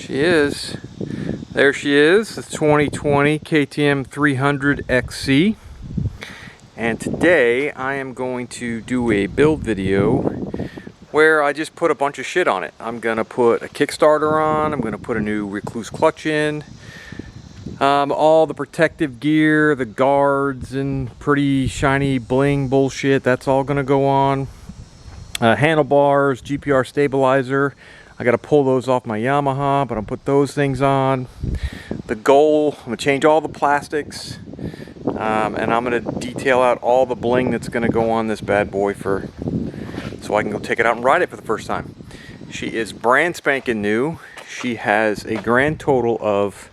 She is. There she is, the 2020 KTM 300 XC. And today I am going to do a build video where I just put a bunch of shit on it. I'm gonna put a Kickstarter on, I'm gonna put a new Recluse clutch in, all the protective gear, the guards and pretty shiny bling bullshit, that's all gonna go on. Handlebars, GPR stabilizer, I gotta pull those off my Yamaha, but I'll put those things on. The goal, I'm gonna change all the plastics, and I'm gonna detail out all the bling that's gonna go on this bad boy so I can go take it out and ride it for the first time. She is brand spanking new. She has a grand total of,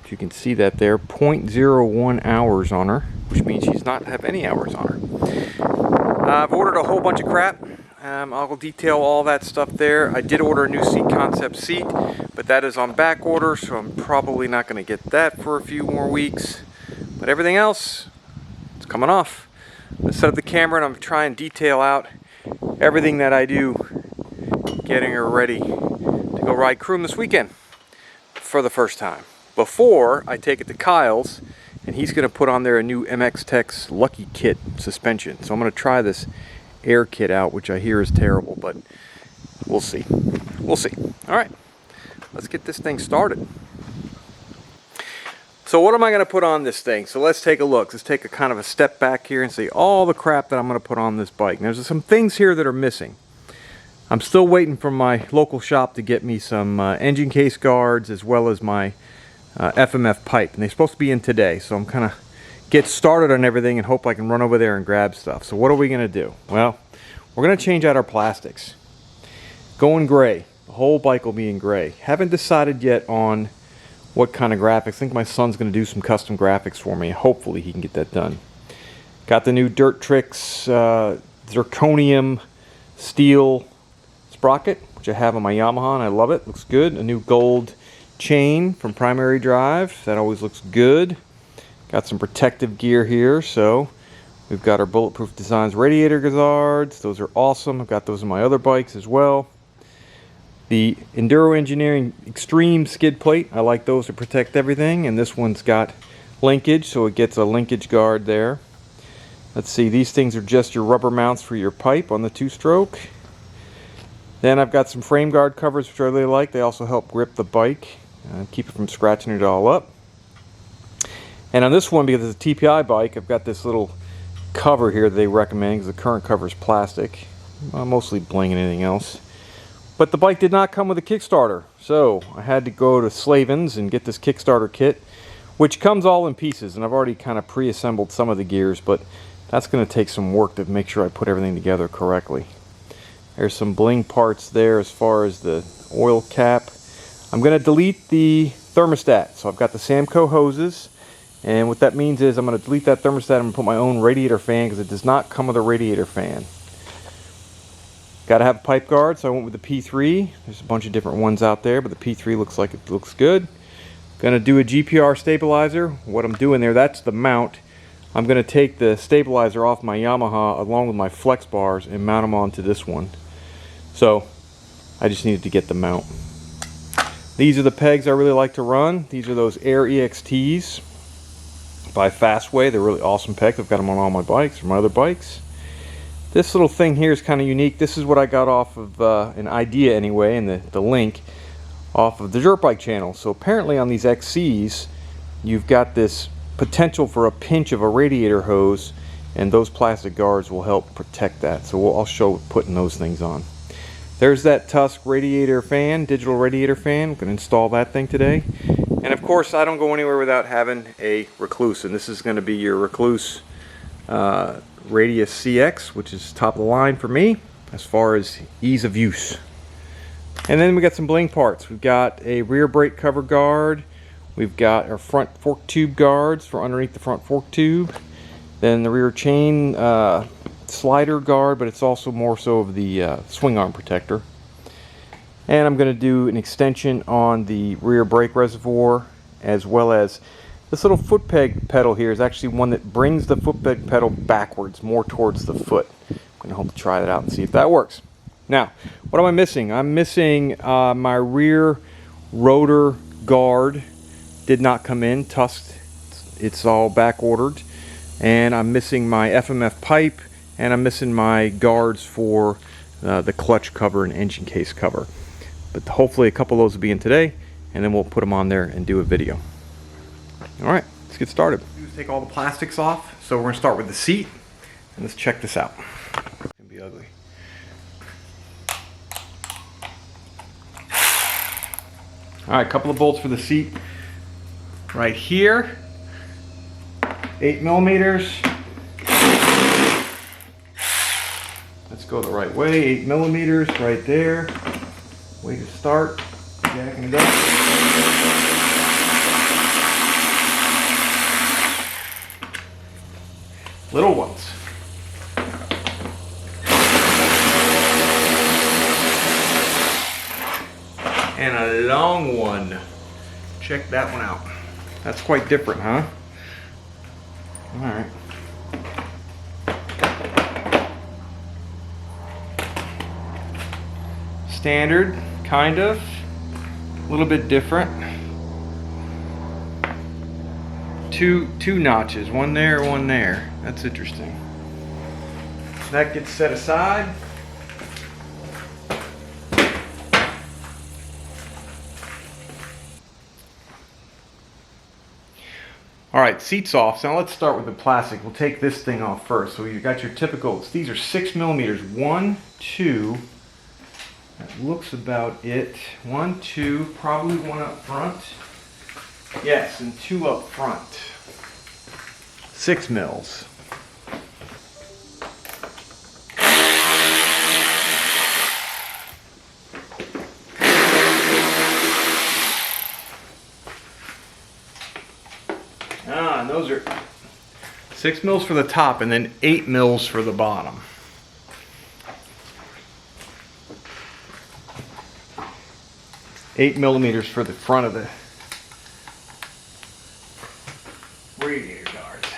if you can see that there, 0.01 hours on her, which means she's not have any hours on her. I've ordered a whole bunch of crap. I'll detail all that stuff there. I did order a new seat concept seat, but that is on back order, so I'm probably not going to get that for a few more weeks. But everything else, it's coming off. Let's set up the camera and I'm trying to detail out everything that I do, getting her ready to go ride Croom this weekend for the first time. Before I take it to Kyle's, and he's going to put on there a new MX Tech's Lucky Kit suspension. So I'm going to try this air kit out, which I hear is terrible, but we'll see. We'll see. All right, let's get this thing started. So what am I going to put on this thing? So let's take a look. Let's take a kind of a step back here and see all the crap that I'm going to put on this bike. And there's some things here that are missing. I'm still waiting for my local shop to get me some engine case guards as well as my FMF pipe, and they're supposed to be in today, so I'm kind of get started on everything and hope I can run over there and grab stuff. So what are we going to do? Well, we're going to change out our plastics. Going gray. The whole bike will be in gray. Haven't decided yet on what kind of graphics. I think my son's going to do some custom graphics for me. Hopefully he can get that done. Got the new Dirt Tricks zirconium steel sprocket, which I have on my Yamaha, and I love it. Looks good. A new gold chain from Primary Drive. That always looks good. Got some protective gear here, so we've got our Bulletproof Designs radiator guards. Those are awesome. I've got those on my other bikes as well. The Enduro Engineering Extreme skid plate. I like those to protect everything, and this one's got linkage, so it gets a linkage guard there. Let's see, these things are just your rubber mounts for your pipe on the two-stroke. Then I've got some frame guard covers, which I really like. They also help grip the bike, keep it from scratching it all up. And on this one, because it's a TPI bike, I've got this little cover here that they recommend, because the current cover is plastic. Mostly bling and anything else. But the bike did not come with a Kickstarter, so I had to go to Slavin's and get this Kickstarter kit, which comes all in pieces, and I've already kind of pre-assembled some of the gears, but that's going to take some work to make sure I put everything together correctly. There's some bling parts there as far as the oil cap. I'm going to delete the thermostat, so I've got the Samco hoses. And what that means is I'm going to delete that thermostat and put my own radiator fan, because it does not come with a radiator fan. Got to have a pipe guard, so I went with the P3. There's a bunch of different ones out there, but the P3 looks like it looks good. Going to do a GPR stabilizer. What I'm doing there, that's the mount. I'm going to take the stabilizer off my Yamaha along with my flex bars and mount them onto this one. So I just needed to get the mount. These are the pegs I really like to run. These are those Air EXTs by Fastway. They're really awesome pegs. I've got them on all my bikes or my other bikes. This little thing here is kind of unique. This is what I got off of an idea anyway, and the link off of the Dirt Bike channel. So apparently on these XCs, you've got this potential for a pinch of a radiator hose, and those plastic guards will help protect that. So I'll show putting those things on. There's that Tusk radiator fan, digital radiator fan. I'm going to install that thing today. And of course, I don't go anywhere without having a Recluse, and this is going to be your Recluse Radius CX, which is top of the line for me as far as ease of use. And then we got some bling parts. We've got a rear brake cover guard. We've got our front fork tube guards for underneath the front fork tube. Then the rear chain slider guard, but it's also more so of the swing arm protector. And I'm going to do an extension on the rear brake reservoir, as well as this little foot peg pedal here is actually one that brings the foot peg pedal backwards, more towards the foot. I'm going to hope to try that out and see if that works. Now, what am I missing? I'm missing my rear rotor guard did not come in, tusked. It's all back ordered. And I'm missing my FMF pipe, and I'm missing my guards for the clutch cover and engine case cover. But hopefully a couple of those will be in today, and then we'll put them on there and do a video. All right, let's get started. Take all the plastics off. So we're gonna start with the seat, and let's check this out. It's gonna be ugly. All right, a couple of bolts for the seat right here. 8 millimeters. Let's go the right way. 8 millimeters right there. Way to start. Jacking it up. Little ones. And a long one. Check that one out. That's quite different, huh? All right. Standard, kind of. A little bit different. Two notches, one there, one there. That's interesting. That gets set aside. All right, seats off. So now let's start with the plastic. We'll take this thing off first. So you've got your typical, these are 6 millimeters. 1, 2, that looks about it. 1, 2, probably one up front. Yes, and 2 up front. 6 mils. And those are 6 mils for the top and then 8 mils for the bottom. Eight millimeters for the front of the radiator guards.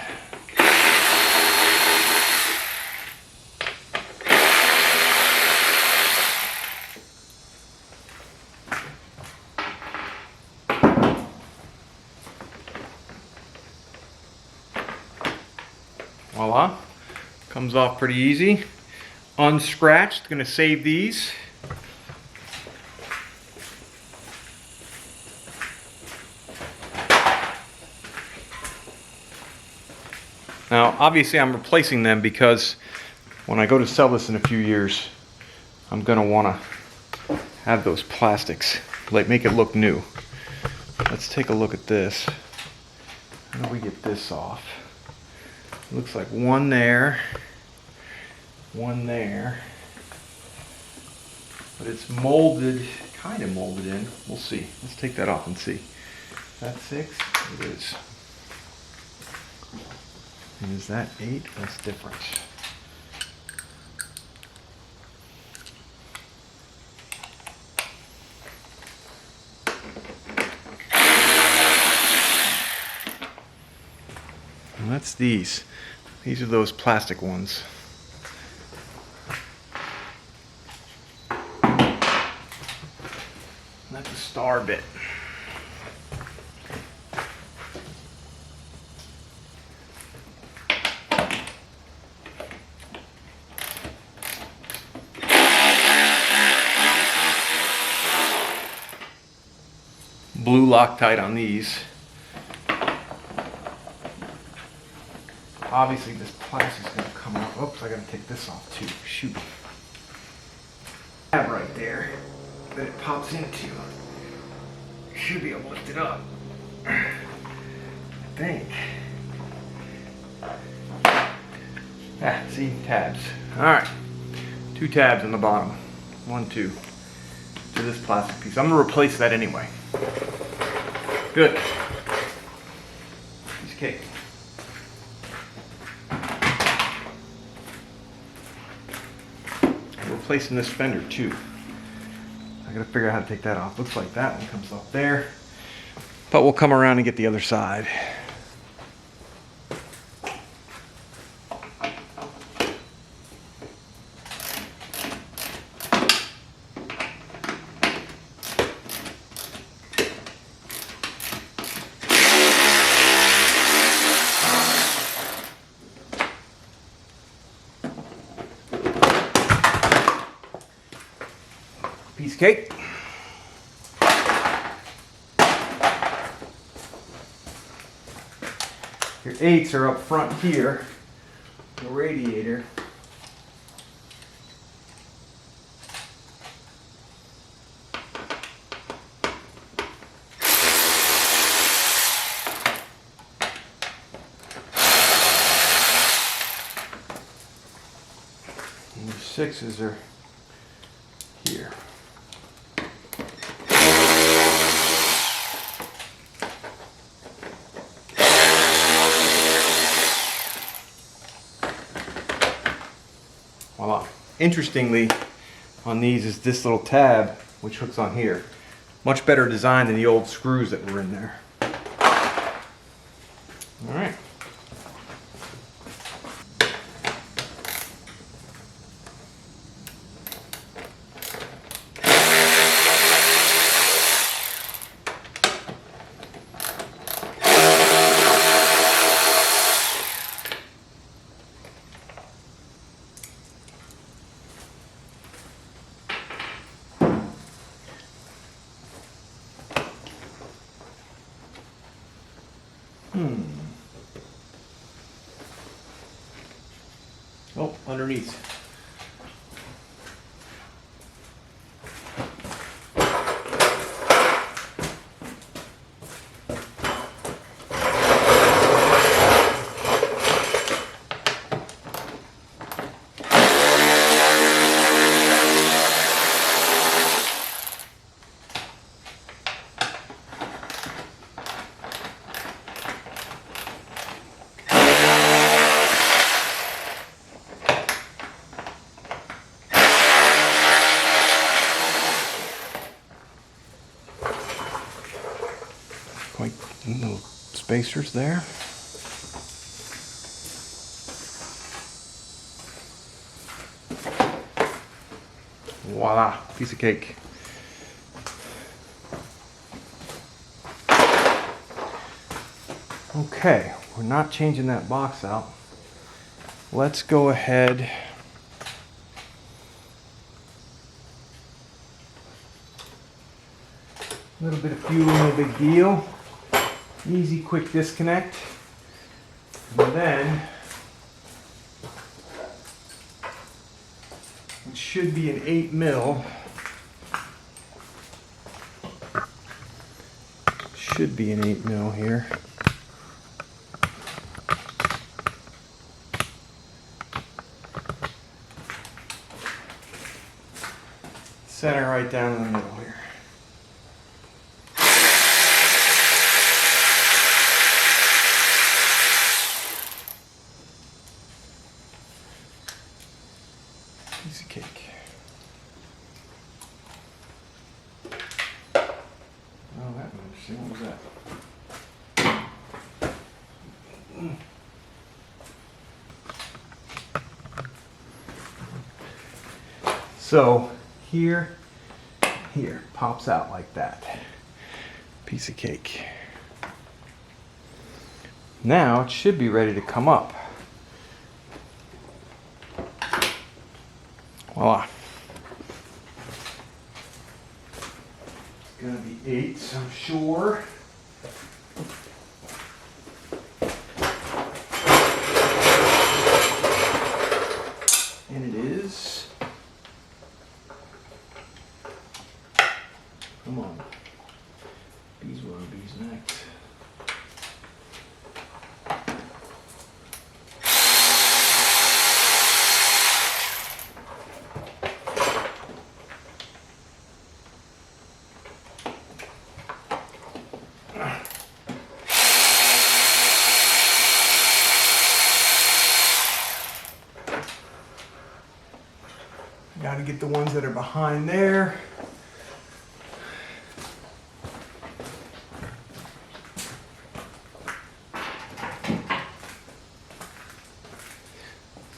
Voila, comes off pretty easy. Unscratched, gonna save these. Now, obviously I'm replacing them because when I go to sell this in a few years, I'm gonna wanna have those plastics, like make it look new. Let's take a look at this. How do we get this off? Looks like one there, but it's molded, kind of molded in. We'll see. Let's take that off and see. That's 6? It is. And is that 8? That's different. And that's these. These are those plastic ones. And that's a star bit. Blue Loctite on these. Obviously this plastic's going to come off. Oops, I got to take this off too. Shoot. Tab right there that it pops into. Should be able to lift it up. I think. Ah, see, tabs. Alright. 2 tabs on the bottom. 1, 2. To this plastic piece. I'm going to replace that anyway. Good. Piece of cake. I'm replacing this fender too. I gotta figure out how to take that off. Looks like that one comes off there. But we'll come around and get the other side. Piece of cake. Your 8s are up front here, the radiator. And your 6s are here. Voila. Interestingly, on these is this little tab, which hooks on here. Much better design than the old screws that were in there. All right. Oh, underneath. Quite little spacers there. Voila, piece of cake. Okay, we're not changing that box out. Let's go ahead. A little bit of fuel, no big deal. Easy, quick disconnect. And then it should be an 8 mil. Should be an 8 mil here. Center right down in the middle here. Piece of cake. Oh, that was interesting. What was that? So here pops out like that. Piece of cake. Now it should be ready to come up. Voila. It's gonna be 8, I'm sure. And it is. Come on. Bees will bees next. Got to get the ones that are behind there.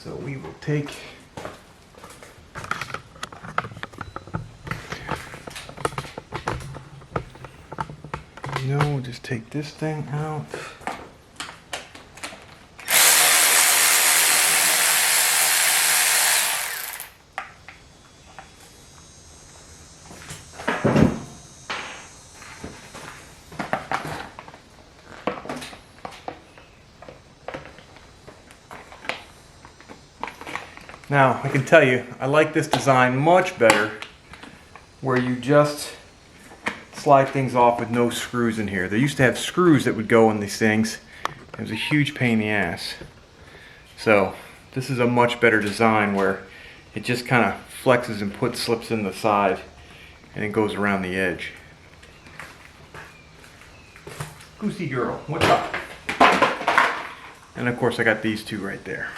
So we will take we'll just take this thing out. Now, I can tell you, I like this design much better where you just slide things off with no screws in here. They used to have screws that would go in these things. It was a huge pain in the ass. So this is a much better design where it just kind of flexes and slips in the side and it goes around the edge. Goosey girl, what's up? And of course I got these two right there.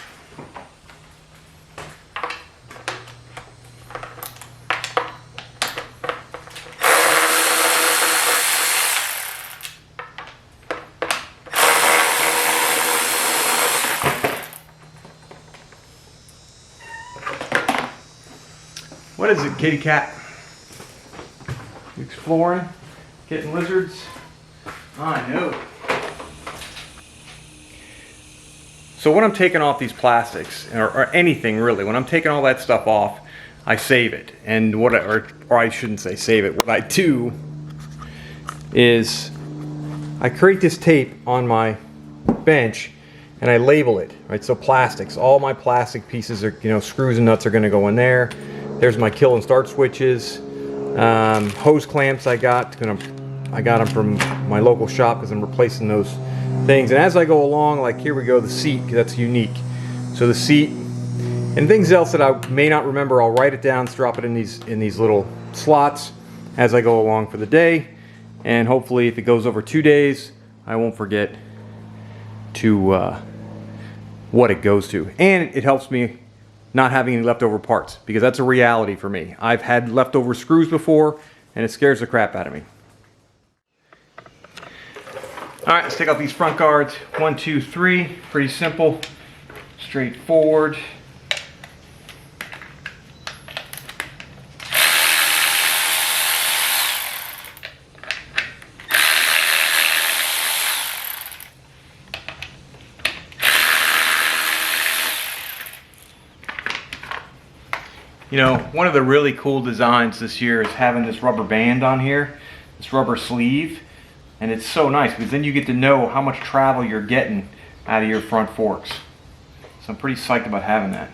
What is it, kitty cat? You exploring? Getting lizards? I know. So when I'm taking off these plastics, or anything really, when I'm taking all that stuff off, I save it. And or I shouldn't say save it. What I do is I create this tape on my bench and I label it, right? So plastics, all my plastic pieces are, you know, screws and nuts are gonna go in there. There's my kill and start switches, hose clamps I got them from my local shop because I'm replacing those things. And as I go along, like here we go, the seat, that's unique. So the seat and things else that I may not remember, I'll write it down, drop it in these little slots as I go along for the day. And hopefully if it goes over 2 days, I won't forget to what it goes to. And it helps me not having any leftover parts, because that's a reality for me. I've had leftover screws before and it scares the crap out of me. All right, let's take out these front guards. 1, 2, 3, pretty simple, straightforward. You know, one of the really cool designs this year is having this rubber band on here, this rubber sleeve, and it's so nice because then you get to know how much travel you're getting out of your front forks. So I'm pretty psyched about having that.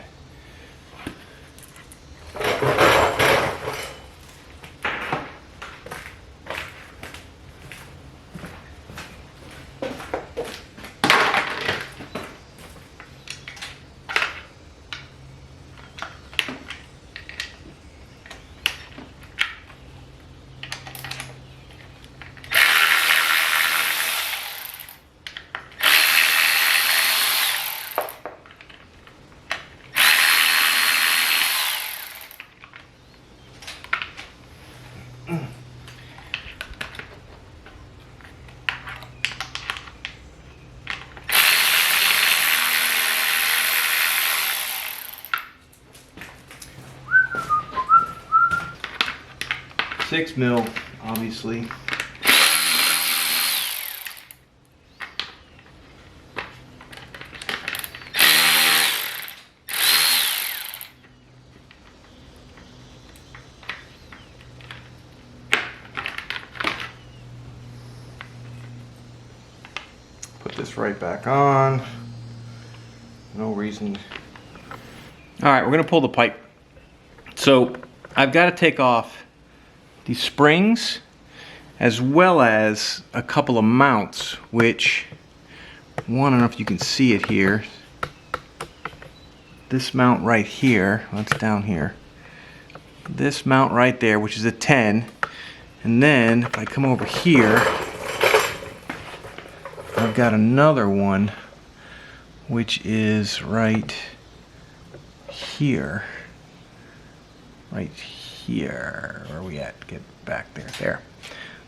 .6 mil, obviously. Put this right back on. No reason. All right, we're gonna pull the pipe. So I've got to take off these springs as well as a couple of mounts, which one, I don't know if you can see it here. This mount right here, that's down here. This mount right there, which is a 10. And then if I come over here, I've got another one, which is right here. Right here. Where are we at? Get back there. There.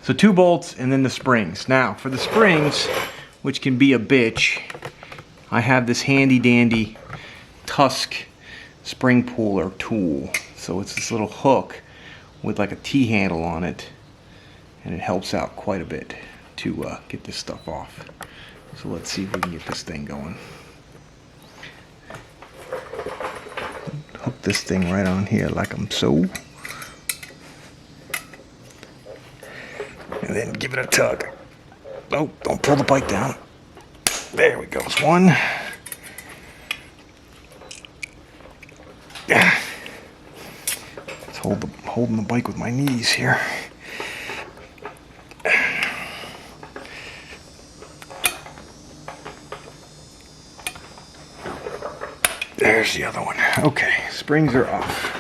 So 2 bolts and then the springs. Now for the springs, which can be a bitch, I have this handy dandy Tusk spring puller tool. So it's this little hook with like a T-handle on it, and it helps out quite a bit to get this stuff off. So let's see if we can get this thing going. Hook this thing right on here like I'm so. And then give it a tug. Oh, don't pull the bike down. There we go. It's one. Let's holding the bike with my knees here. There's the other one. Okay, springs are off.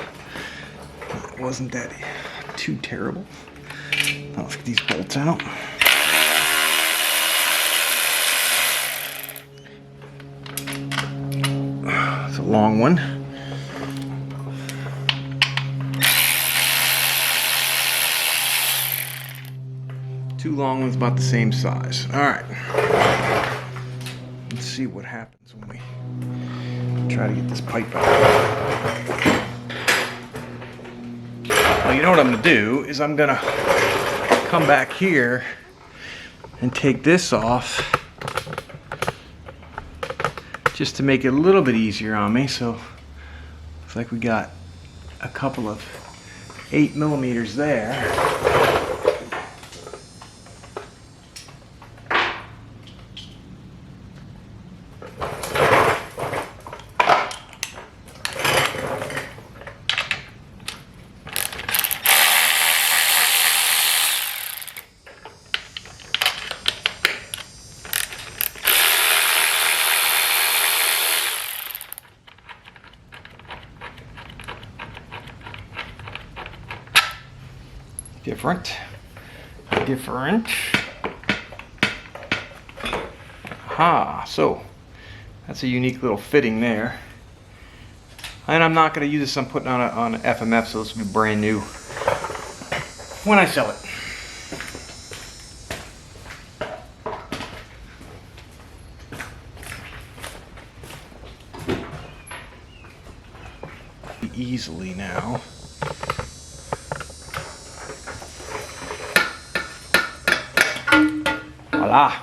Wasn't that too terrible? Now let's get these bolts out. It's a long one. Two long ones about the same size. All right. Let's see what happens when we try to get this pipe out. Well, you know what I'm going to do is I'm going to come back here and take this off just to make it a little bit easier on me. So looks like we got a couple of 8mm there. Different. Aha, so that's a unique little fitting there. And I'm not going to use this, I'm putting on an FMF, so this will be brand new when I sell it. Easily now. Voila.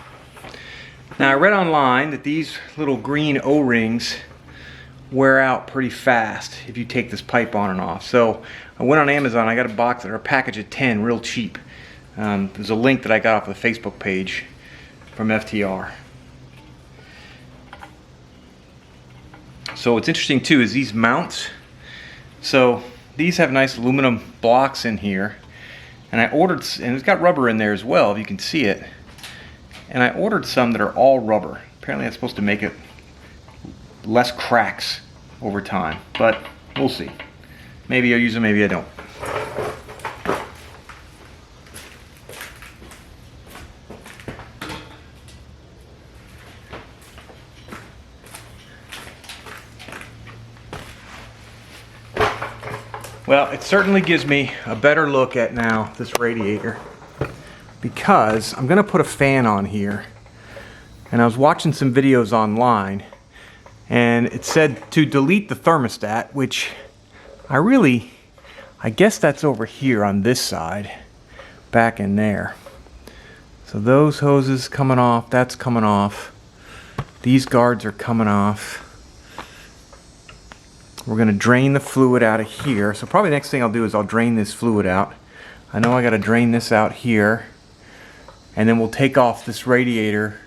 Now I read online that these little green O-rings wear out pretty fast if you take this pipe on and off. So I went on Amazon, I got a box or a package of 10 real cheap. There's a link that I got off the Facebook page from FTR. So what's interesting too is these mounts. So these have nice aluminum blocks in here, and I ordered, and it's got rubber in there as well if you can see it. And I ordered some that are all rubber. Apparently that's supposed to make it less cracks over time, but we'll see. Maybe I'll use them, maybe I don't. Well, it certainly gives me a better look at now this radiator, because I'm gonna put a fan on here. And I was watching some videos online, and it said to delete the thermostat, which I guess that's over here on this side, back in there. So those hoses coming off, that's coming off. These guards are coming off. We're gonna drain the fluid out of here. So probably the next thing I'll do is I'll drain this fluid out. I know I gotta drain this out here. And then we'll take off this radiator.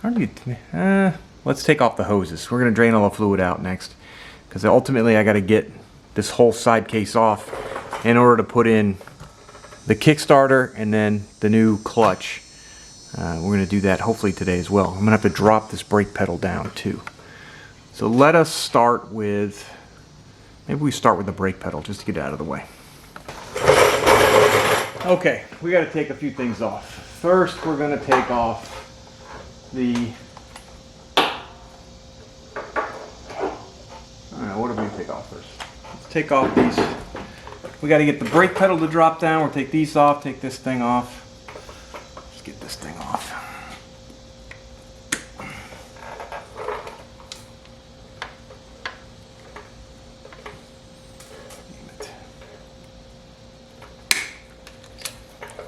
Let's take off the hoses. We're gonna drain all the fluid out next, because ultimately I gotta get this whole side case off in order to put in the Kickstarter and then the new clutch. We're gonna do that hopefully today as well. I'm gonna have to drop this brake pedal down too. So let us start with, maybe we start with the brake pedal just to get it out of the way. Okay, we gotta take a few things off. First, we're going to take off the, what are we going to take off first? Let's take off these. We got to get the brake pedal to drop down. We'll take these off, take this thing off. Let's get this thing off.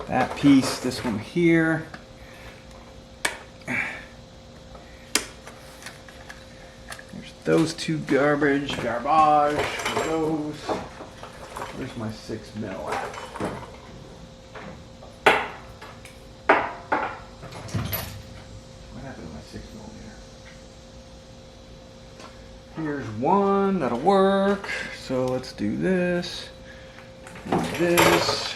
That piece, this one here. There's those two garbage for those. Where's my 6mm at? What happened to my 6mm? Here's one that'll work. So let's do this. Do this.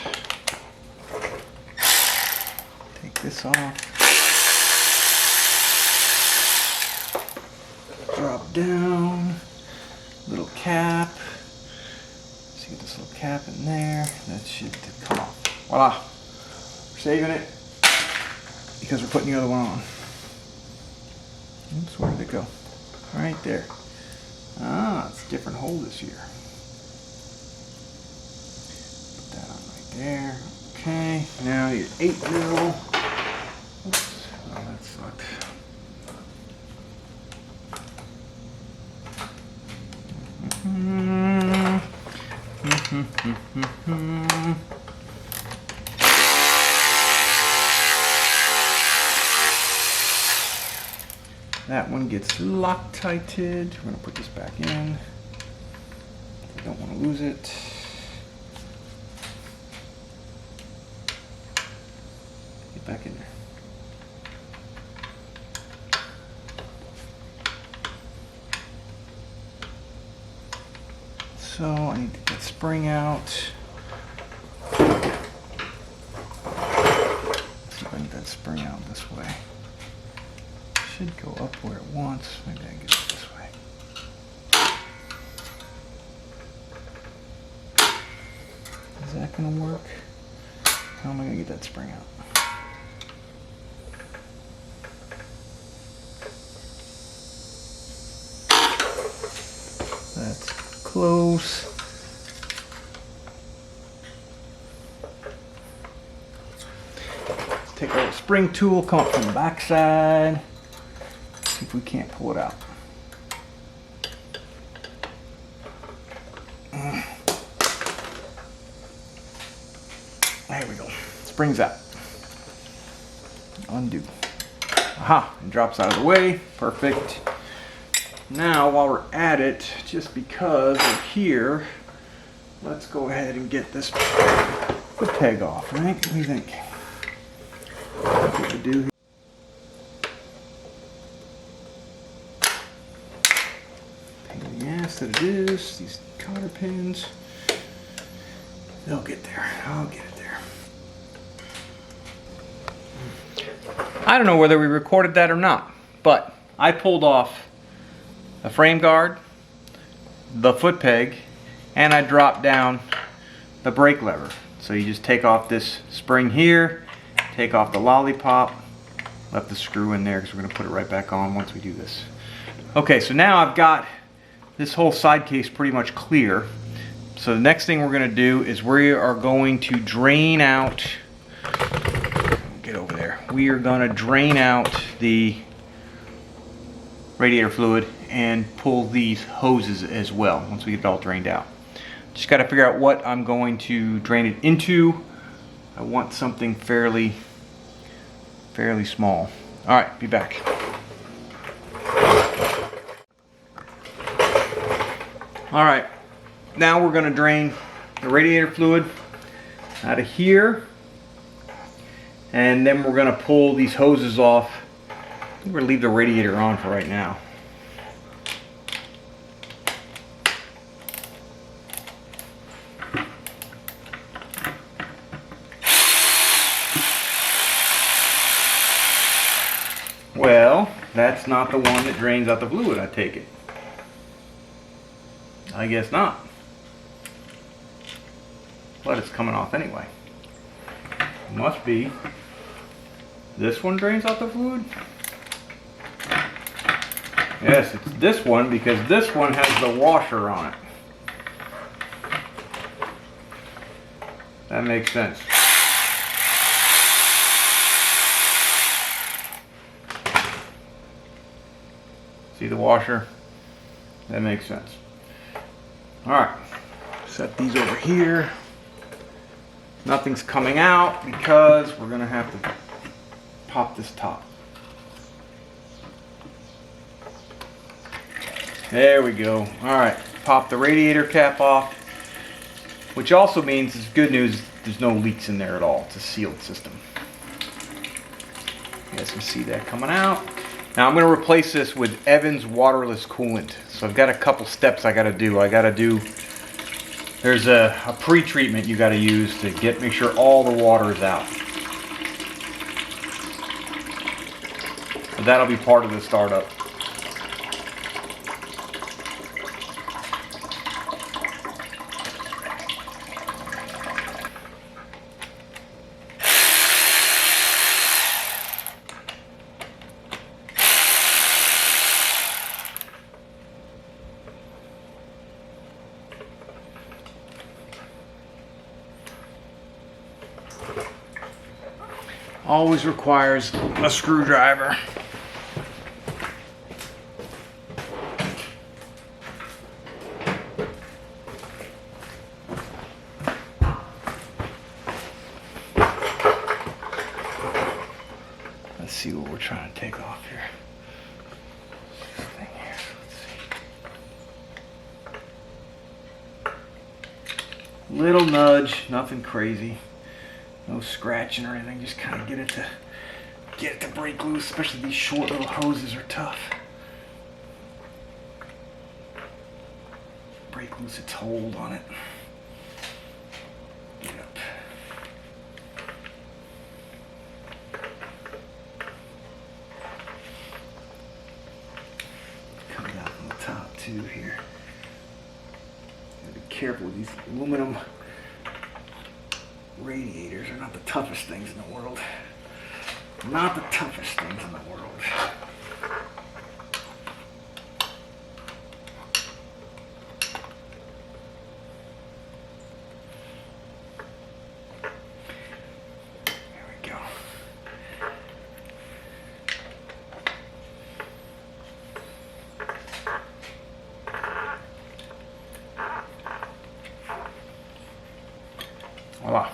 Take this off. Drop down. Little cap. Let's get this little cap in there. That should come off. Voila. We're saving it because we're putting the other one on. Oops, where did it go? Right there. Ah, it's a different hole this year. Put that on right there. Okay, now your 8 mil. Oops, oh, that sucked. That one gets Loctited. We're going to put this back in. We don't want to lose it. Get back in there. So I need to get that spring out. Let's see if I can get that spring out this way. Should go up where it wants. Maybe I can get it this way. Is that going to work? How am I going to get that spring out? That's close. Let's take our spring tool, come up from the back side. See if we can't pull it out. There we go. Spring's out. Undo. Aha! It drops out of the way. Perfect. Now, while we're at it, just because we're here, let's go ahead and get this foot peg off, right? What do you think? That's what we do here. Pain in the ass that it is, these cotter pins. They'll get there. I'll get it there. I don't know whether we recorded that or not, but I pulled off a frame guard, the foot peg, and I dropped down the brake lever. So you just take off this spring here, take off the lollipop, left the screw in there because we're going to put it right back on once we do this. Okay, so now I've got this whole side case pretty much clear. So the next thing we're going to do is we are going to drain out, get over there, we are going to drain out the radiator fluid and pull these hoses as well once we get it all drained out. Just got to figure out what I'm going to drain it into. I want something fairly small. All right, be back. All right, now we're going to drain the radiator fluid out of here, and then we're going to pull these hoses off. We're going to leave the radiator on for right now. Well, that's not the one that drains out the fluid, I take it. I guess not. But it's coming off anyway. It must be. This one drains out the fluid? Yes, it's this one because this one has the washer on it. That makes sense. See the washer? That makes sense. Alright, set these over here. Nothing's coming out because we're going to have to pop this top. There we go. Alright, pop the radiator cap off, which also means, it's good news, there's no leaks in there at all. It's a sealed system. You guys can see that coming out. Now I'm going to replace this with Evans waterless coolant. So I've got a couple steps I got to do. There's a pre-treatment you got to use to make sure all the water is out. So that'll be part of the startup. Always requires a screwdriver. Let's see what we're trying to take off here. This thing here. Let's see. Little nudge, nothing crazy. No scratching or anything, just kind of get it to break loose, especially these short little hoses are tough. Break loose its hold on it. Yep. Comes out from the top too here. Gotta be careful with these aluminum radiators are not the toughest things in the world. Not the toughest things in the world. There we go. Voila.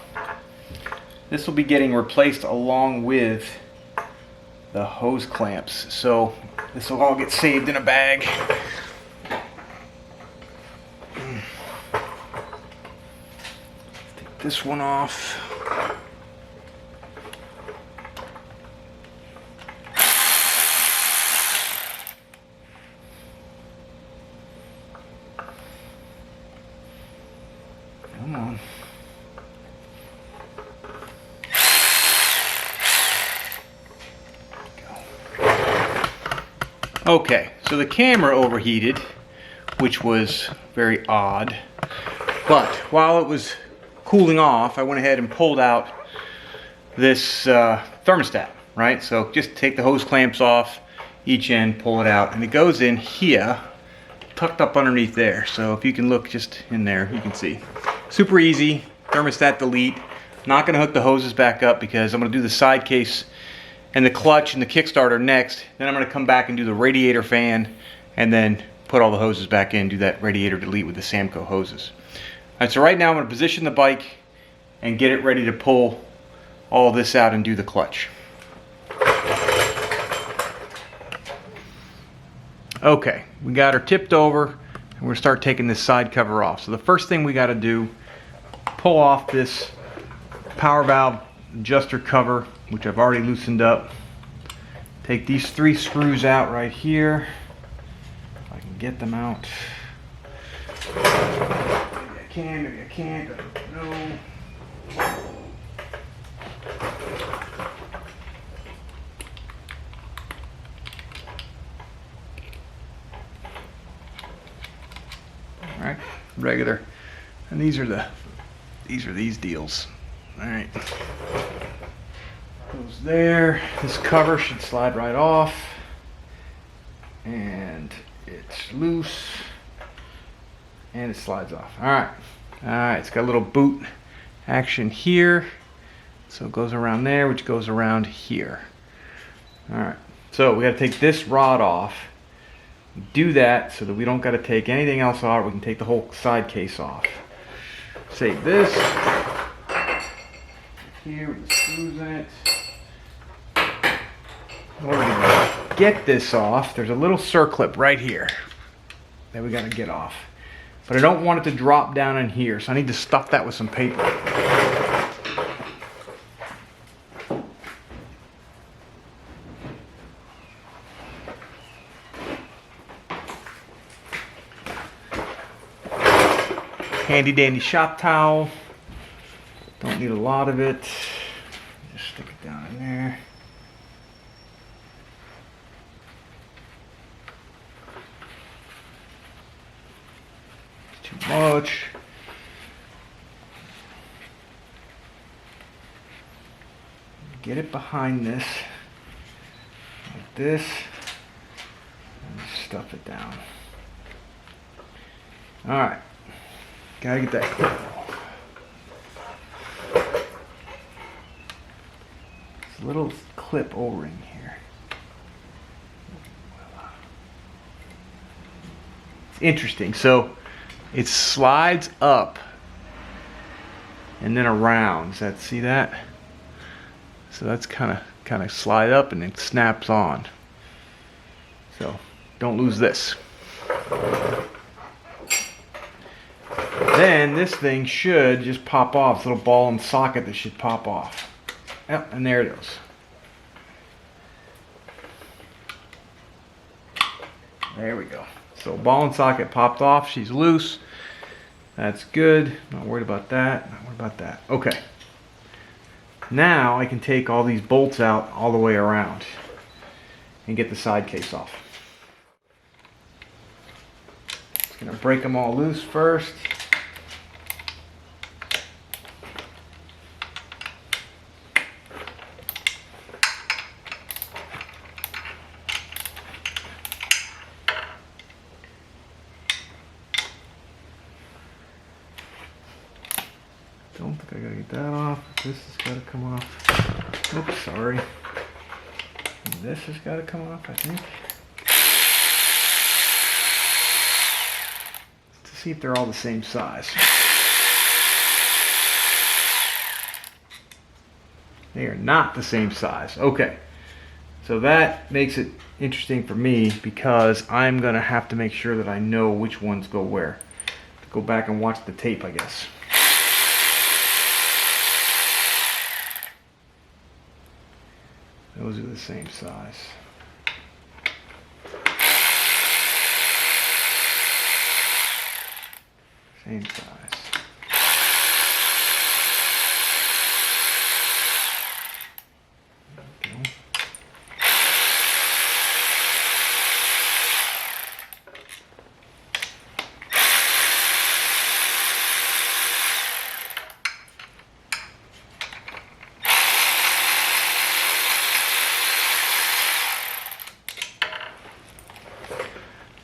This will be getting replaced along with the hose clamps. So this will all get saved in a bag. Take this one off. Come on. Okay, so the camera overheated, which was very odd, but while it was cooling off, I went ahead and pulled out this thermostat, right? So just take the hose clamps off each end, pull it out, and it goes in here, tucked up underneath there. So if you can look just in there, you can see. Super easy, thermostat delete. Not gonna hook the hoses back up because I'm gonna do the side case and the clutch and the kickstarter next. Then I'm going to come back and do the radiator fan and then put all the hoses back in, do that radiator delete with the Samco hoses. Alright, so right now I'm going to position the bike and get it ready to pull all this out and do the clutch. Okay, we got her tipped over and we're going to start taking this side cover off. So the first thing we got to do, pull off this power valve adjuster cover, which I've already loosened up. Take these 3 screws out right here. If I can get them out. Maybe I can, maybe I can't, I don't know. Alright, regular. And these are these deals. Alright. Goes there. This cover should slide right off. And it's loose. And it slides off. Alright. Alright, it's got a little boot action here. So it goes around there, which goes around here. Alright. So we gotta take this rod off. Do that so that we don't gotta take anything else off. We can take the whole side case off. Save this. Here with the screws in it. In order to get this off, there's a little circlip right here that we got to get off. But I don't want it to drop down in here, so I need to stuff that with some paper. Handy dandy shop towel. Don't need a lot of it. Just stick it down in there. It's too much. Get it behind this, like this, and stuff it down. All right, gotta get that clip off. This little clip O-ring here. It's interesting. So it slides up and then around. See that? So that's kind of slide up and it snaps on. So don't lose this. Then this thing should just pop off. This little ball and socket that should pop off. Yep, and there it is. There we go. So ball and socket popped off. She's loose. That's good. Not worried about that. Not worried about that. Okay. Now I can take all these bolts out all the way around and get the side case off. Just gonna break them all loose first. Don't think I gotta get that off. This has gotta come off. Oops, sorry. And this has gotta come off, I think. To see if they're all the same size. They are not the same size. Okay. So that makes it interesting for me because I'm gonna have to make sure that I know which ones go where. Go back and watch the tape, I guess. Those are the same size. Same size. Okay.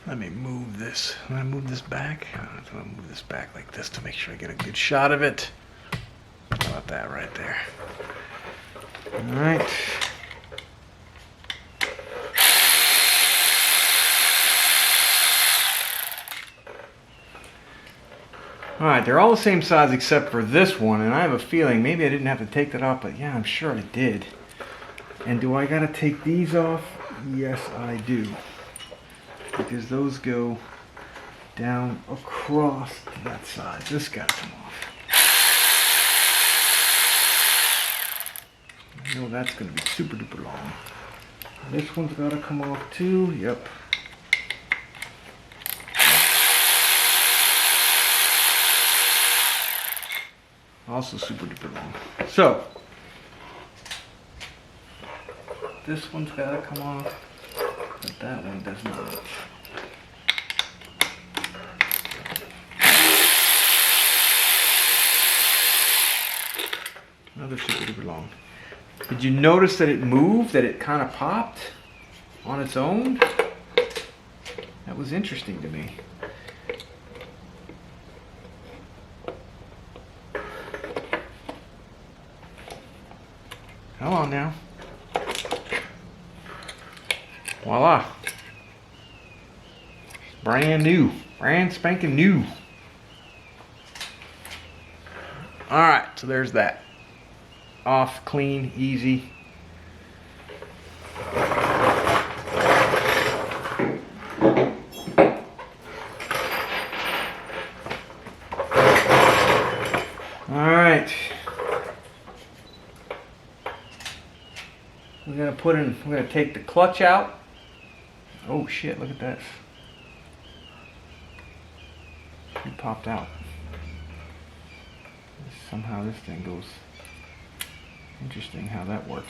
Let me move this. I'm gonna move this back. I'm gonna move this back like this to make sure I get a good shot of it. How about that right there? All right. All right, they're all the same size except for this one, and I have a feeling maybe I didn't have to take that off, but yeah, I'm sure I did. And do I gotta take these off? Yes, I do. Because those go down across that side. This got to come off. I know that's going to be super duper long. This one's got to come off too. Yep. Also super duper long. So, this one's got to come off. But that one does not. Another super duper long. Did you notice that it moved? That it kind of popped on its own? That was interesting to me. Come on now. Voila. Brand new. Brand spanking new. Alright, so there's that. Off, clean, easy. Alright. We're gonna take the clutch out. Oh shit, look at that. It popped out. Somehow this thing goes. Interesting how that works.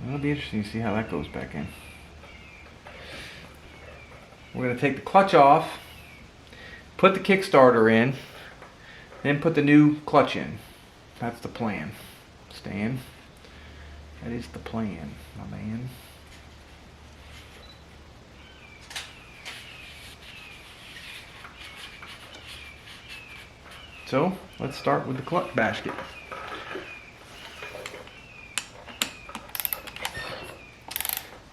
It'll be interesting to see how that goes back in. We're going to take the clutch off, put the Kickstarter in, then put the new clutch in. That's the plan. Stan, that is the plan, my man. So let's start with the clutch basket.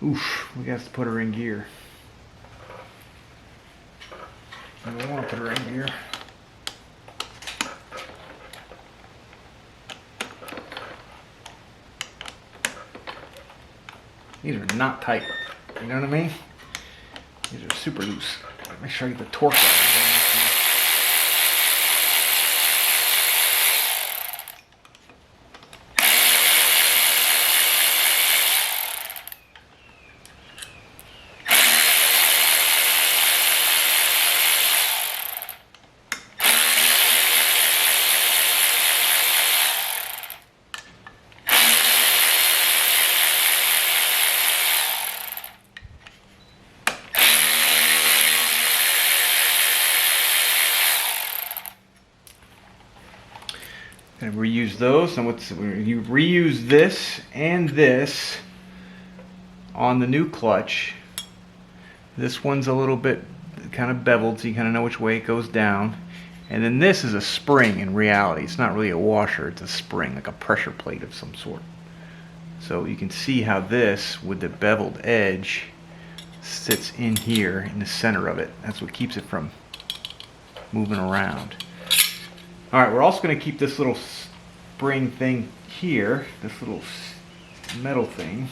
Oof, we got to put her in gear. I don't want to put her in gear. These are not tight. You know what I mean? These are super loose. Make sure I get the torque out of them. And reuse those, and you reuse this and this on the new clutch. This one's a little bit kind of beveled, so you kind of know which way it goes down. And then this is a spring in reality. It's not really a washer, it's a spring, like a pressure plate of some sort. So you can see how this, with the beveled edge, sits in here in the center of it. That's what keeps it from moving around. Alright, we're also going to keep this little spring thing here, this little metal thing,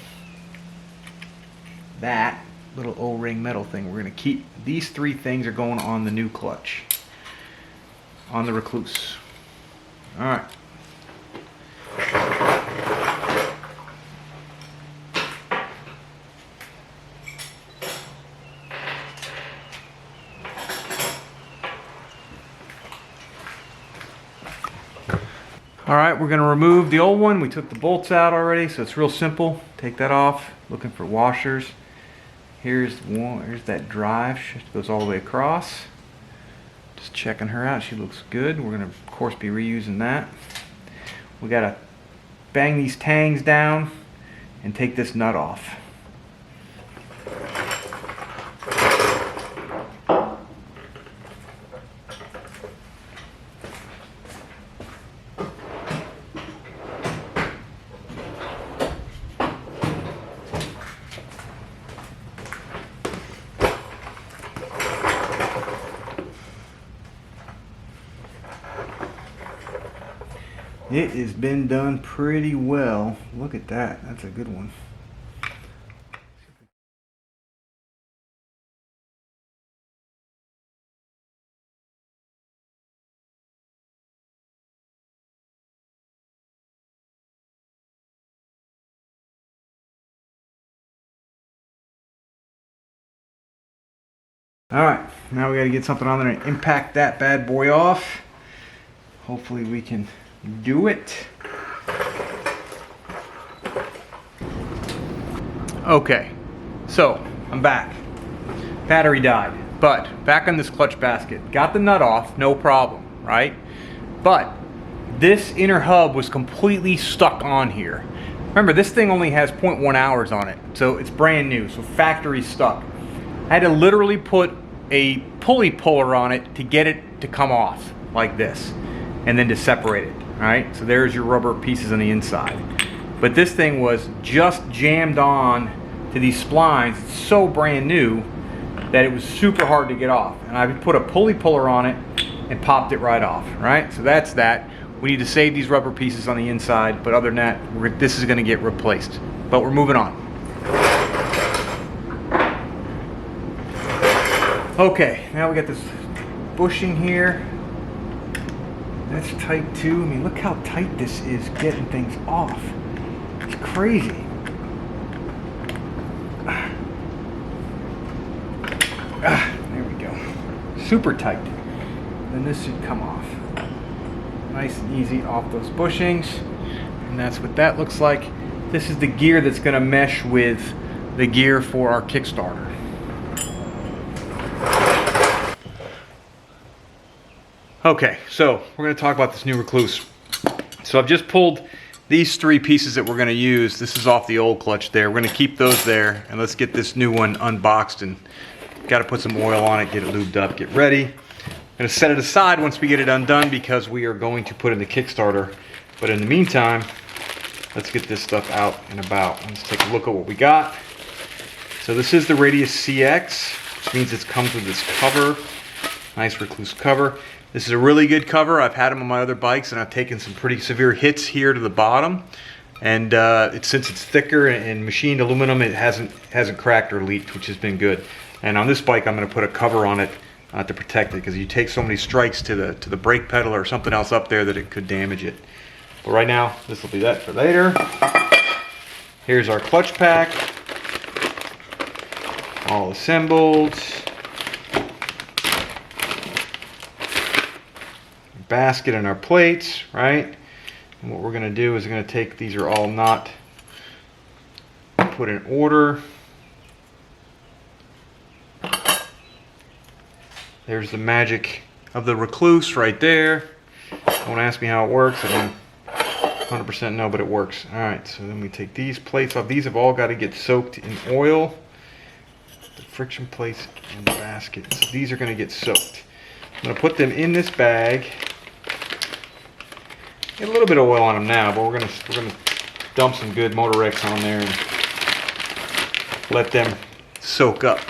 that little O-ring metal thing. We're going to keep, these three things are going on the new clutch, on the Recluse. Alright. Alright, we're going to remove the old one. We took the bolts out already, so it's real simple. Take that off. Looking for washers. Here's one. Here's that drive. It goes all the way across. Just checking her out. She looks good. We're going to, of course, be reusing that. We got to bang these tangs down and take this nut off. It has been done pretty well. Look at that. That's a good one. Alright, now we got to get something on there and impact that bad boy off. Hopefully we can do it. Okay, so I'm back. Battery died, but back on this clutch basket. Got the nut off, no problem, right? But this inner hub was completely stuck on here. Remember, this thing only has 0.1 hours on it, so it's brand new, so factory stuck. I had to literally put a pulley puller on it to get it to come off like this, and then to separate it. Alright, so there's your rubber pieces on the inside. But this thing was just jammed on to these splines. It's so brand new that it was super hard to get off. And I put a pulley puller on it and popped it right off. Right, so that's that. We need to save these rubber pieces on the inside, but other than that, this is going to get replaced. But we're moving on. Okay, now we got this bushing here. That's tight too. I mean, look how tight this is getting things off. It's crazy. There we go. super tight. Then this should come off. Nice and easy off those bushings. And that's what that looks like. This is the gear that's going to mesh with the gear for our Kickstarter. Okay, so we're going to talk about this new Recluse. So I've just pulled these 3 pieces that we're going to use. This is off the old clutch there. We're going to keep those there, and let's get this new one unboxed, and got to put some oil on it, get it lubed up, get ready. I'm going to set it aside once we get it undone because we are going to put in the Kickstarter. But in the meantime, let's get this stuff out and about. Let's take a look at what we got. So this is the Radius CX, which means it comes with this cover, nice Recluse cover. This is a really good cover. I've had them on my other bikes and I've taken some pretty severe hits here to the bottom. And since it's thicker and machined aluminum, it hasn't cracked or leaked, which has been good. And on this bike, I'm going to put a cover on it to protect it, because you take so many strikes to the brake pedal or something else up there that it could damage it. But right now, this will be that for later. Here's our clutch pack, all assembled. Basket and our plates, right? And what we're going to do is we're going to take, these are all not put in order. There's the magic of the Recluse right there. Don't ask me how it works. I don't 100% know, but it works. All right, so then we take these plates off. These have all got to get soaked in oil. The friction plates and the basket. So these are going to get soaked. I'm going to put them in this bag. Get a little bit of oil on them now, but we're gonna dump some good Motor X on there and let them soak up.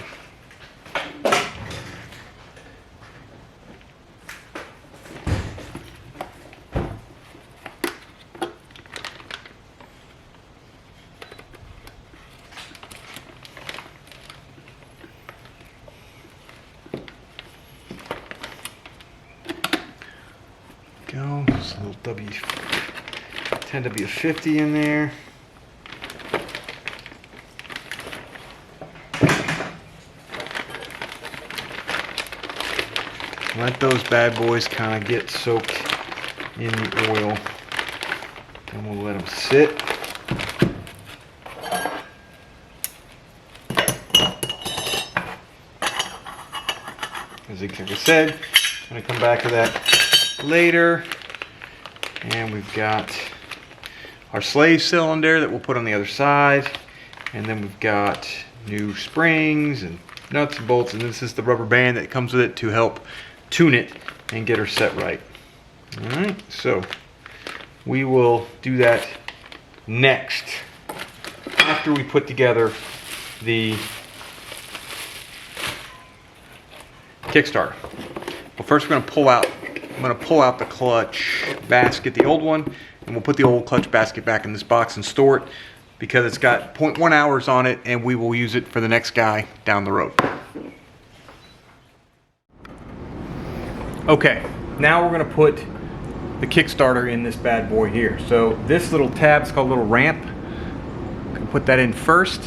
Go, just a little 10W50 in there. Let those bad boys kind of get soaked in the oil. Then we'll let them sit. As I said, I'm going to come back to that later. And we've got our slave cylinder that we'll put on the other side. And then we've got new springs and nuts and bolts. And this is the rubber band that comes with it to help tune it and get her set right. Alright, so we will do that next after we put together the Kickstarter. Well, first I'm going to pull out the clutch basket, the old one, and we'll put the old clutch basket back in this box and store it because it's got 0.1 hours on it, and we will use it for the next guy down the road. Okay, now we're going to put the Kickstarter in this bad boy here. So this little tab is called a little ramp. I'm going to put that in first,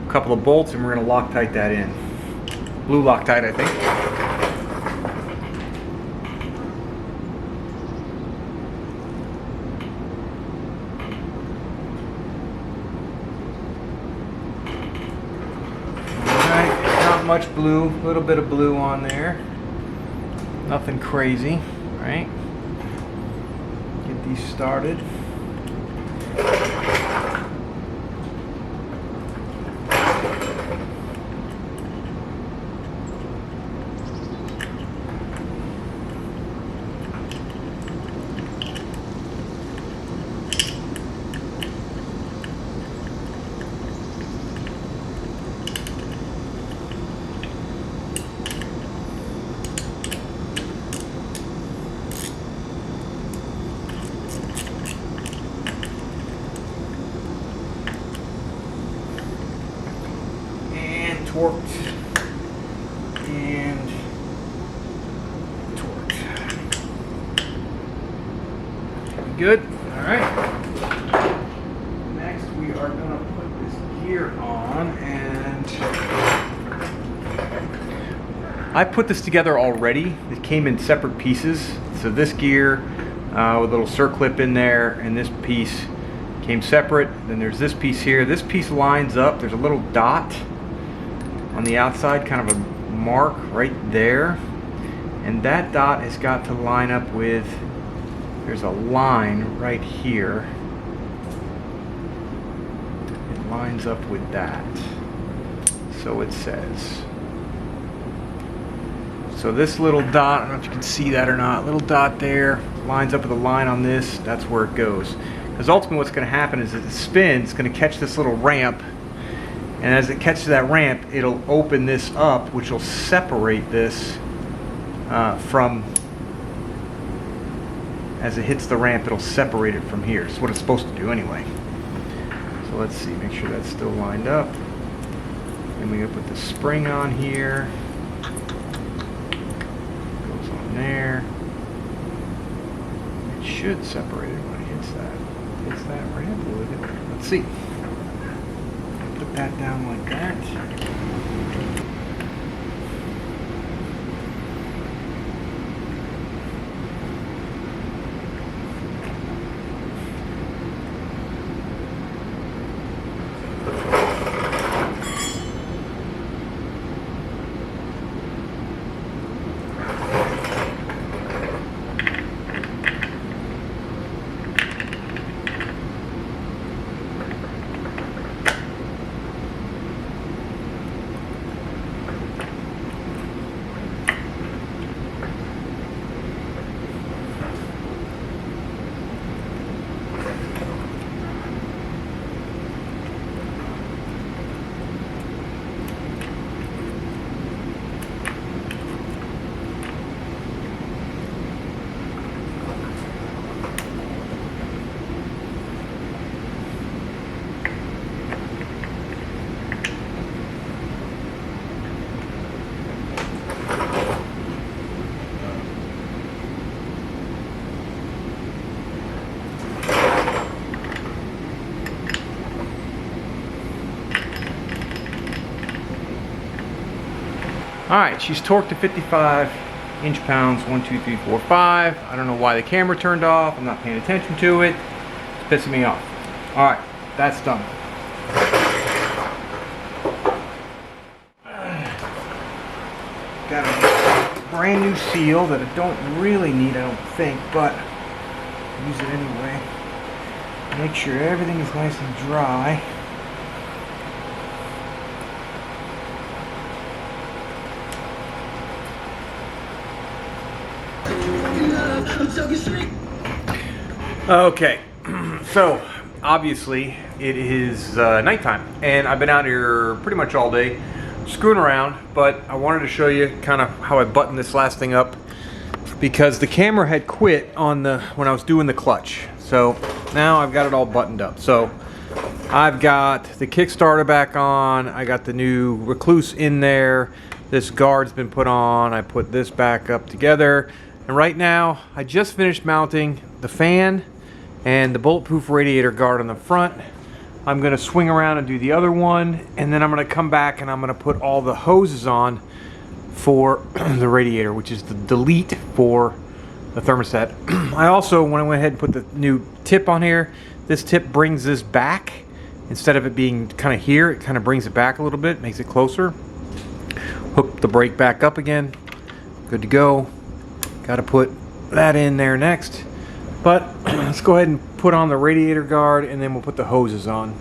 a couple of bolts, and we're going to Loctite that in. Blue Loctite, I think. Alright, not much blue, a little bit of blue on there. Nothing crazy, right? Get these started. Torqued and torqued. Good. All right. Next, we are going to put this gear on, and I put this together already. It came in separate pieces. So this gear with a little circlip in there, and this piece came separate. Then there's this piece here. This piece lines up. There's a little dot on the outside, kind of a mark right there. And that dot has got to line up with, there's a line right here. It lines up with that. So it says. So this little dot, I don't know if you can see that or not, little dot there, lines up with a line on this, that's where it goes. Because ultimately what's going to happen is that the spin's going to catch this little ramp, and as it catches that ramp, it'll open this up, which will separate this from, as it hits the ramp, it'll separate it from here. It's what it's supposed to do anyway. So let's see, make sure that's still lined up. And we're going to put the spring on here. There. It should separate it when it hits that ramp with it. Let's see. Put that down like that. Alright, she's torqued to 55 inch-pounds, 1, 2, 3, 4, 5. I don't know why the camera turned off. I'm not paying attention to it. It's pissing me off. Alright, that's done. Got a brand new seal that I don't really need, I don't think, but use it anyway. Make sure everything is nice and dry. Okay, so obviously it is nighttime, and I've been out here pretty much all day screwing around, but I wanted to show you kind of how I buttoned this last thing up, because the camera had quit on when I was doing the clutch. So now I've got it all buttoned up. So I've got the Kickstarter back on, I got the new Recluse in there, this guard's been put on, I put this back up together, and right now I just finished mounting the fan and the bulletproof radiator guard on the front. I'm going to swing around and do the other one, and then I'm going to come back and I'm going to put all the hoses on for the radiator, which is the delete for the thermostat. I also, when I went ahead and put the new tip on here, this tip brings this back. Instead of it being kind of here, it kind of brings it back a little bit, makes it closer. Hook the brake back up again. Good to go. Got to put that in there next. But let's go ahead and put on the radiator guard, and then we'll put the hoses on.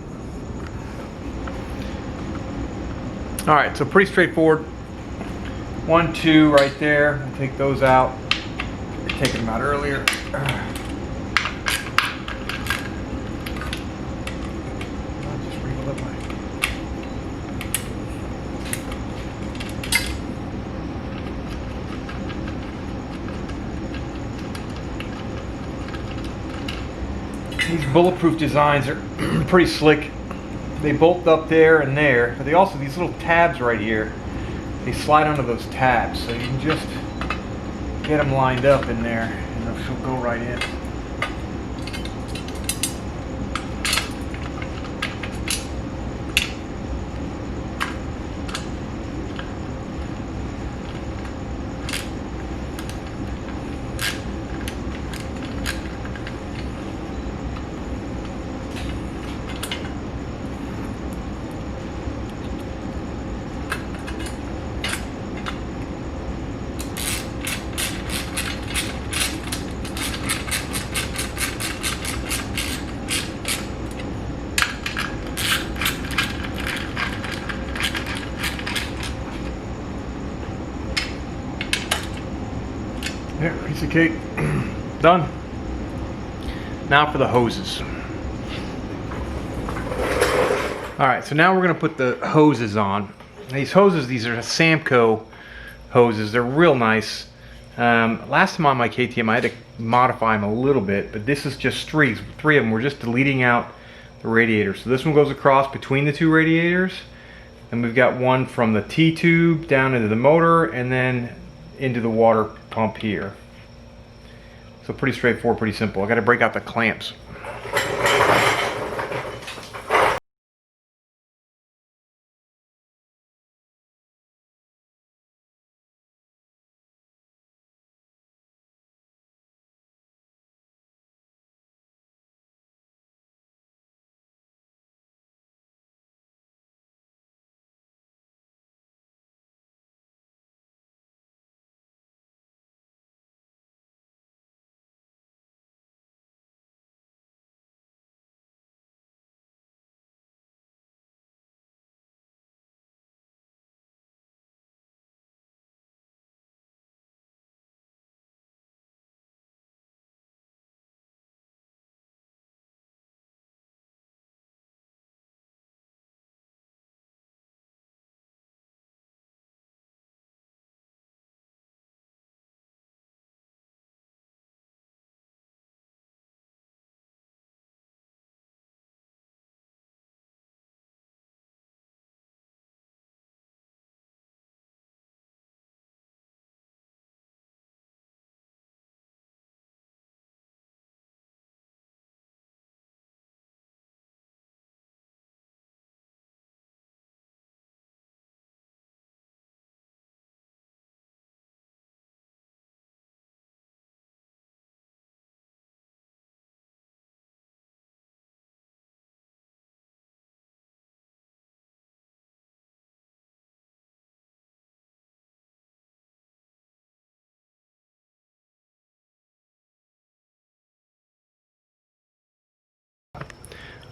Alright, so pretty straightforward. 1, 2 right there. We'll take those out. Taking them out earlier. These bulletproof designs are pretty slick. They bolt up there and there, but they also, these little tabs right here, they slide onto those tabs, so you can just get them lined up in there and they'll go right in. There, piece of cake. Done. Now for the hoses. Alright, so now we're going to put the hoses on. These hoses, these are Samco hoses. They're real nice. Last time on my KTM I had to modify them a little bit, but this is just three of them. We're just deleting out the radiator. So this one goes across between the two radiators, and we've got one from the T-tube down into the motor and then into the water pump here. So pretty straightforward, pretty simple. I got to break out the clamps.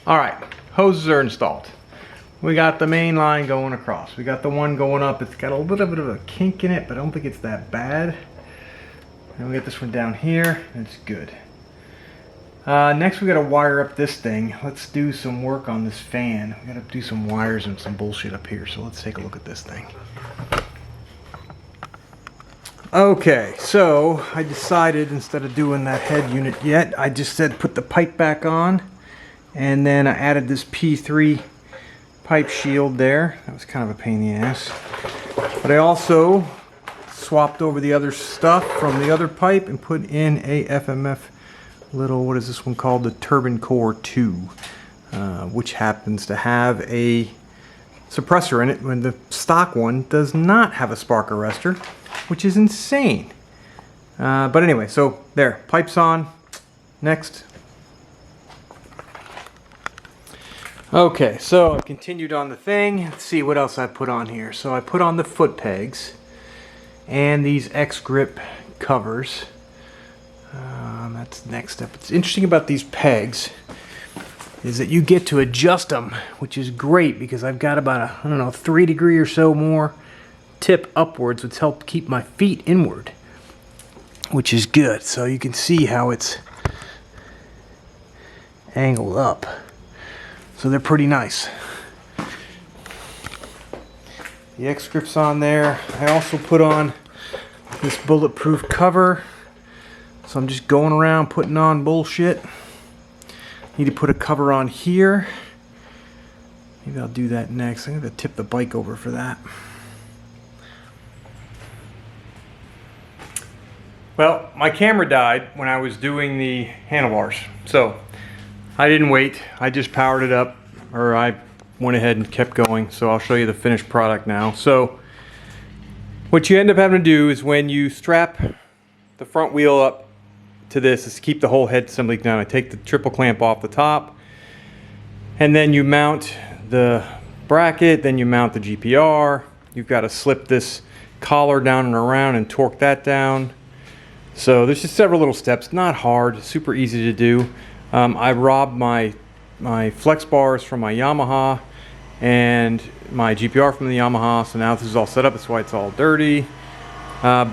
Alright, hoses are installed. We got the main line going across. We got the one going up. It's got a little bit of a kink in it, but I don't think it's that bad. And we got this one down here. It's good. Next we got to wire up this thing. Let's do some work on this fan. We got to do some wires and some bullshit up here. So let's take a look at this thing. Okay, so I decided instead of doing that head unit yet, I just said put the pipe back on. And then I added this P3 pipe shield there. That was kind of a pain in the ass. But I also swapped over the other stuff from the other pipe and put in a FMF little, what is this one called? The Turbine Core 2, which happens to have a suppressor in it when the stock one does not have a spark arrestor, which is insane. But anyway, so there, pipes on. Next. Okay, so I continued on the thing. Let's see what else I put on here. So I put on the foot pegs and these X-grip covers. That's the next step. What's interesting about these pegs is that you get to adjust them, which is great because I've got about a, I don't know, 3 degree or so more tip upwards, which helps keep my feet inward, which is good. So you can see how it's angled up. So they're pretty nice. The X-grips on there. I also put on this bulletproof cover. So I'm just going around putting on bullshit. Need to put a cover on here. Maybe I'll do that next. I'm going to tip the bike over for that. Well, my camera died when I was doing the handlebars. So I didn't wait. I just powered it up, or I went ahead and kept going. So I'll show you the finished product now. So what you end up having to do is when you strap the front wheel up to this is to keep the whole head assembly down. I take the triple clamp off the top, and then you mount the bracket, then you mount the GPR. You've got to slip this collar down and around and torque that down. So there's just several little steps. Not hard, super easy to do. I robbed my flex bars from my Yamaha and my GPR from the Yamaha, so now this is all set up. That's why it's all dirty.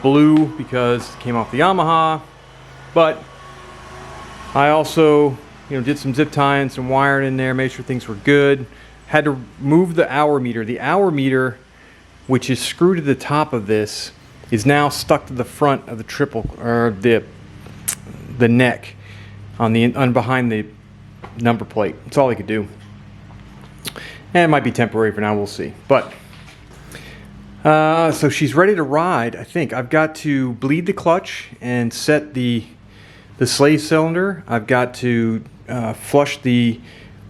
Blue because it came off the Yamaha, but I also, did some zip tying, some wiring in there, made sure things were good. Had to move the hour meter. The hour meter, which is screwed to the top of this, is now stuck to the front of the triple, or the neck on behind the number plate. That's all I could do. And it might be temporary for now, we'll see. But so she's ready to ride, I think. I've got to bleed the clutch and set the slave cylinder. I've got to flush the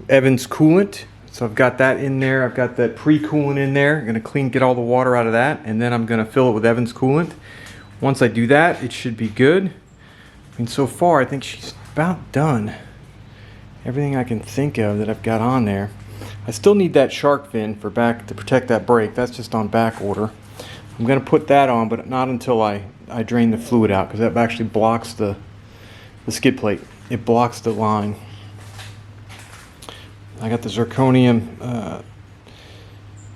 Evans coolant. So I've got that in there. I've got that pre-coolant in there. I'm going to get all the water out of that, and then I'm going to fill it with Evans coolant. Once I do that, it should be good. I mean, so far, I think she's about done. Everything I can think of that I've got on there. I still need that shark fin for back to protect that brake. That's just on back order. I'm going to put that on, but not until I drain the fluid out, because that actually blocks the skid plate. It blocks the line. I got the zirconium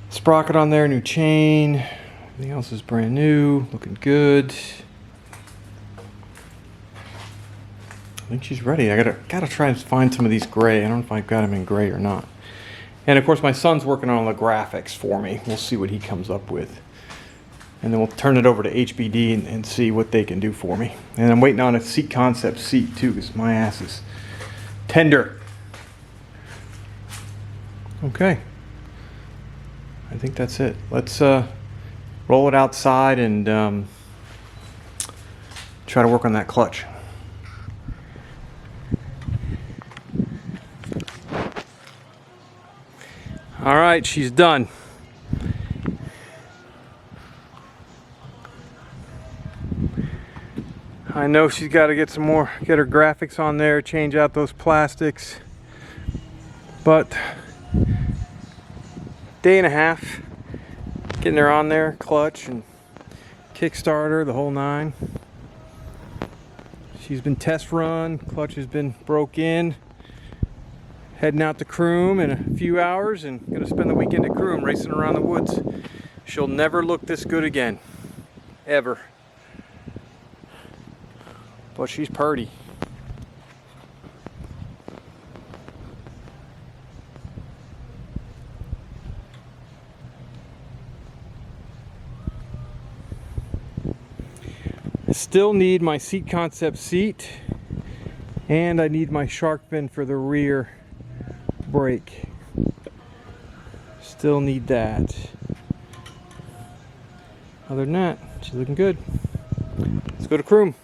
sprocket on there, new chain. Everything else is brand new, looking good. I think she's ready. I gotta try and find some of these gray. I don't know if I've got them in gray or not. And of course, my son's working on the graphics for me. We'll see what he comes up with, and then we'll turn it over to HBD and see what they can do for me. And I'm waiting on a seat concept seat too, because my ass is tender. Okay, I think that's it. Let's roll it outside and try to work on that clutch. All right, she's done. I know she's got to get her graphics on there, change out those plastics, but day and a half getting her on there, clutch and Kickstarter, the whole nine. She's been test run, clutch has been broke in. Heading out to Croom in a few hours and gonna spend the weekend at Croom racing around the woods. She'll never look this good again, ever. But she's purty. I still need my seat concept seat, and I need my shark fin for the rear brake. Still need that. Other than that, she's looking good. Let's go to Croom.